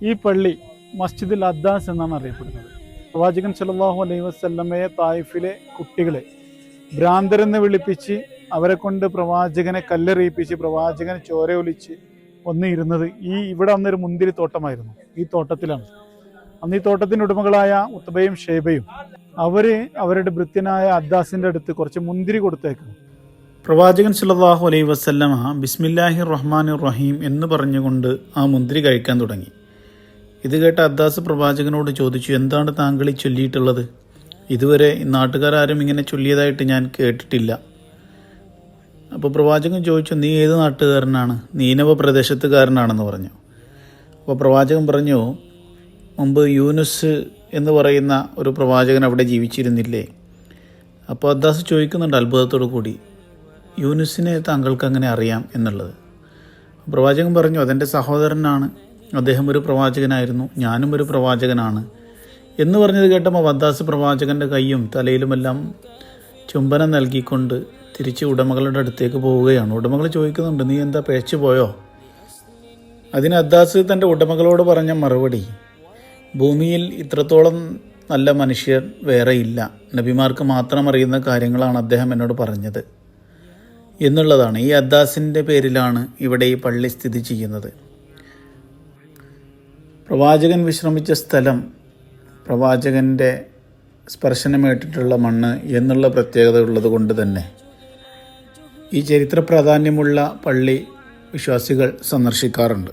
ഈ പള്ളി മസ്ജിദുൽ അദ്ദാസ് എന്നാണ് അറിയപ്പെടുന്നത്. പ്രവാചകൻ സല്ലല്ലാഹു അലൈഹി വസല്ലമയെ തായിഫിലെ കുട്ടികളെ ഭ്രാന്തരെന്ന് വിളിപ്പിച്ച് അവരെ കൊണ്ട് പ്രവാചകനെ കല്ലെറിയിപ്പിച്ച് പ്രവാചകനെ ചോരയൊലിച്ച് വന്നിരുന്നത് ഇവിടെ അന്നൊരു മുന്തിരി തോട്ടമായിരുന്നു. ഈ തോട്ടത്തിലാണ്. അന്ന് ഈ തോട്ടത്തിൻ്റെ ഉടമകളായ ഉത്ബയും ഷൈബയും അവരുടെ ഭൃത്യനായ അദ്ദാസിൻ്റെ അടുത്ത് കുറച്ച് മുന്തിരി കൊടുത്തേക്കുന്നു. പ്രവാചകൻ സല്ലല്ലാഹു അലൈഹി വസല്ലമ ബിസ്മില്ലാഹിർ റഹ്മാനിർ റഹീം എന്ന് പറഞ്ഞുകൊണ്ട് ആ മുന്തിരി കഴിക്കാൻ തുടങ്ങി. ഇത് കേട്ട അദ്ദാസ് പ്രവാചകനോട് ചോദിച്ചു, എന്താണ് താങ്കൾ ഈ ചൊല്ലിയിട്ടുള്ളത്? ഇതുവരെ നാട്ടുകാരും ഇങ്ങനെ ചൊല്ലിയതായിട്ട് ഞാൻ കേട്ടിട്ടില്ല. അപ്പോൾ പ്രവാചകൻ ചോദിച്ചു, നീ ഏത് നാട്ടുകാരനാണ്? നീനവ പ്രദേശത്തുകാരനാണെന്ന് പറഞ്ഞു. അപ്പോൾ പ്രവാചകൻ പറഞ്ഞു, മുമ്പ് യൂനുസ് എന്ന് പറയുന്ന ഒരു പ്രവാചകൻ അവിടെ ജീവിച്ചിരുന്നില്ലേ? അപ്പോൾ അദ്ദാസ് ചോദിക്കുന്നുണ്ട് അത്ഭുതത്തോടു കൂടി, യൂനുസിനെ താങ്കൾക്ക് അങ്ങനെ അറിയാം എന്നുള്ളത്. പ്രവാചകൻ പറഞ്ഞു, അതെൻ്റെ സഹോദരനാണ്, അദ്ദേഹം ഒരു പ്രവാചകനായിരുന്നു, ഞാനും ഒരു പ്രവാചകനാണ് എന്ന് പറഞ്ഞത് കേട്ടപ്പോൾ അദ്ദാസ് പ്രവാചകൻ്റെ കൈയും തലയിലുമെല്ലാം ചുംബനം നൽകിക്കൊണ്ട് തിരിച്ച് ഉടമകളുടെ അടുത്തേക്ക് പോവുകയാണ്. ഉടമകൾ ചോദിക്കുന്നുണ്ട്, നീ എന്താ പിഴച്ചു പോയോ? അതിന് അദ്ദാസ് തൻ്റെ ഉടമകളോട് പറഞ്ഞ മറുപടി, ഭൂമിയിൽ ഇത്രത്തോളം നല്ല മനുഷ്യർ വേറെയില്ല, നബിമാർക്ക് മാത്രം അറിയുന്ന കാര്യങ്ങളാണ് അദ്ദേഹം എന്നോട് പറഞ്ഞത് എന്നുള്ളതാണ്. ഈ അദ്ദാസിൻ്റെ പേരിലാണ് ഇവിടെ ഈ പള്ളി സ്ഥിതി ചെയ്യുന്നത്. പ്രവാചകൻ വിശ്രമിച്ച സ്ഥലം പ്രവാചകൻ്റെ സ്പർശനമേറ്റിട്ടുള്ള മണ്ണ് എന്നുള്ള പ്രത്യേകത ഉള്ളത് കൊണ്ട് തന്നെ ഈ ചരിത്ര പ്രാധാന്യമുള്ള പള്ളി വിശ്വാസികൾ സന്ദർശിക്കാറുണ്ട്.